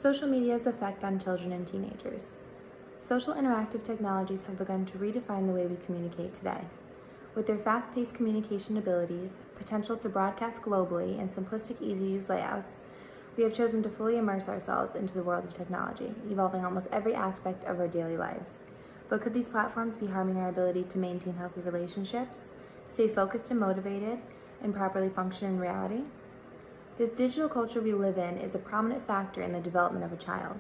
Social media's effect on children and teenagers. Social interactive technologies have begun to redefine the way we communicate today. With their fast-paced communication abilities, potential to broadcast globally, and simplistic, easy-to-use layouts, we have chosen to fully immerse ourselves into the world of technology, evolving almost every aspect of our daily lives. But could these platforms be harming our ability to maintain healthy relationships, stay focused and motivated, and properly function in reality? The digital culture we live in is a prominent factor in the development of a child.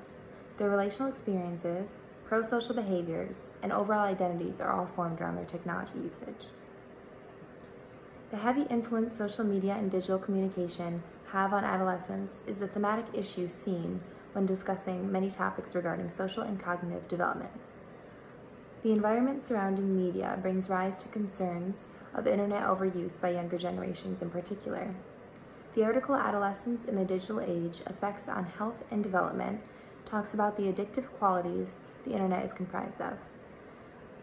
Their relational experiences, pro-social behaviors, and overall identities are all formed around their technology usage. The heavy influence social media and digital communication have on adolescents is a thematic issue seen when discussing many topics regarding social and cognitive development. The environment surrounding media brings rise to concerns of internet overuse by younger generations in particular. The article Adolescence in the Digital Age, Effects on Health and Development talks about the addictive qualities the internet is comprised of.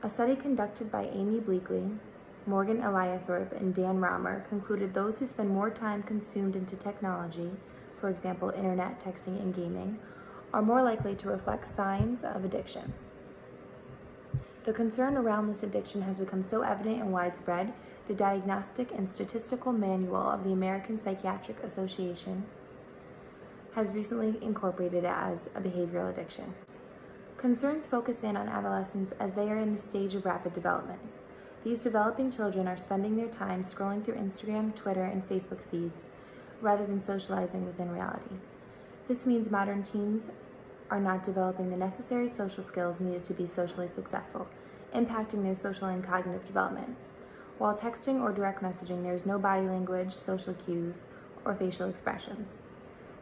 A study conducted by Amy Bleakley, Morgan Eliathorpe, and Dan Romer concluded those who spend more time consumed into technology, for example, internet, texting, and gaming, are more likely to reflect signs of addiction. The concern around this addiction has become so evident and widespread, the Diagnostic and Statistical Manual of the American Psychiatric Association has recently incorporated it as a behavioral addiction. Concerns focus in on adolescents as they are in a stage of rapid development. These developing children are spending their time scrolling through Instagram, Twitter, and Facebook feeds rather than socializing within reality. This means modern teens are not developing the necessary social skills needed to be socially successful, impacting their social and cognitive development. While texting or direct messaging, there is no body language, social cues, or facial expressions.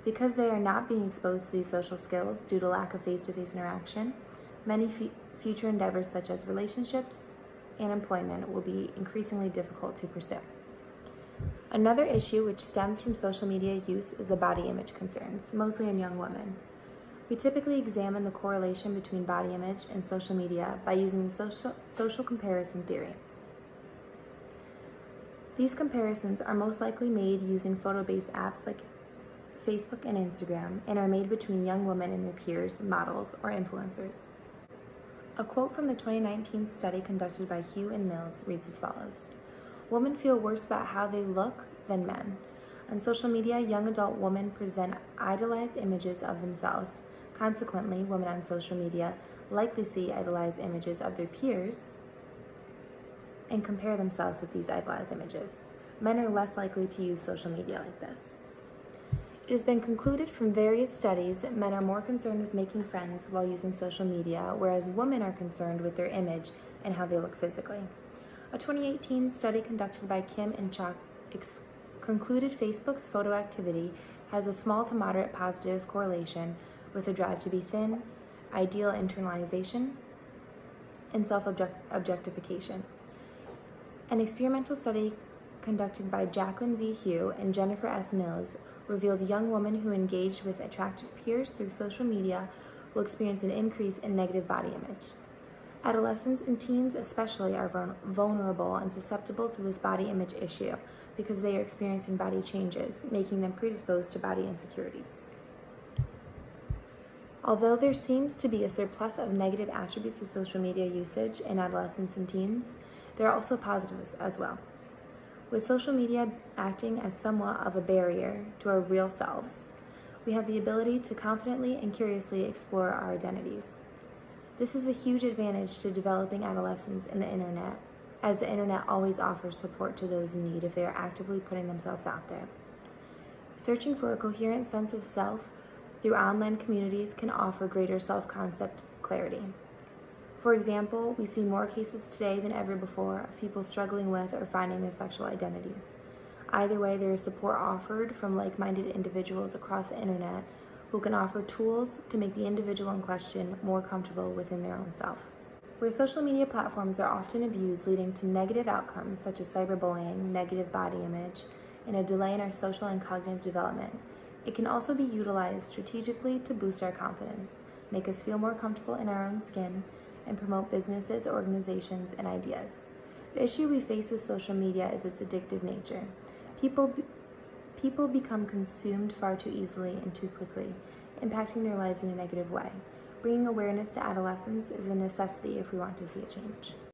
Because they are not being exposed to these social skills due to lack of face-to-face interaction, many future endeavors such as relationships and employment will be increasingly difficult to pursue. Another issue which stems from social media use is the body image concerns, mostly in young women. We typically examine the correlation between body image and social media by using the social comparison theory. These comparisons are most likely made using photo-based apps like Facebook and Instagram, and are made between young women and their peers, models, or influencers. A quote from the 2019 study conducted by Hugh and Mills reads as follows: "Women feel worse about how they look than men. On social media, young adult women present idolized images of themselves. Consequently, women on social media likely see idolized images of their peers and compare themselves with these idolized images. Men are less likely to use social media like this." It has been concluded from various studies that men are more concerned with making friends while using social media, whereas women are concerned with their image and how they look physically. A 2018 study conducted by Kim and Chalk concluded Facebook's photo activity has a small to moderate positive correlation with a drive to be thin, ideal internalization, and self-objectification. An experimental study conducted by Jacqueline V. Hugh and Jennifer S. Mills revealed young women who engaged with attractive peers through social media will experience an increase in negative body image. Adolescents and teens especially are vulnerable and susceptible to this body image issue because they are experiencing body changes, making them predisposed to body insecurities. Although there seems to be a surplus of negative attributes to social media usage in adolescents and teens, there are also positives as well. With social media acting as somewhat of a barrier to our real selves, we have the ability to confidently and curiously explore our identities. This is a huge advantage to developing adolescents in the internet, as the internet always offers support to those in need if they are actively putting themselves out there. Searching for a coherent sense of self through online communities can offer greater self-concept clarity. For example, we see more cases today than ever before of people struggling with or finding their sexual identities. Either way, there is support offered from like-minded individuals across the internet who can offer tools to make the individual in question more comfortable within their own self. Where social media platforms are often abused, leading to negative outcomes such as cyberbullying, negative body image, and a delay in our social and cognitive development, it can also be utilized strategically to boost our confidence, make us feel more comfortable in our own skin, and promote businesses, organizations, and ideas. The issue we face with social media is its addictive nature. People become consumed far too easily and too quickly, impacting their lives in a negative way. Bringing awareness to adolescents is a necessity if we want to see a change.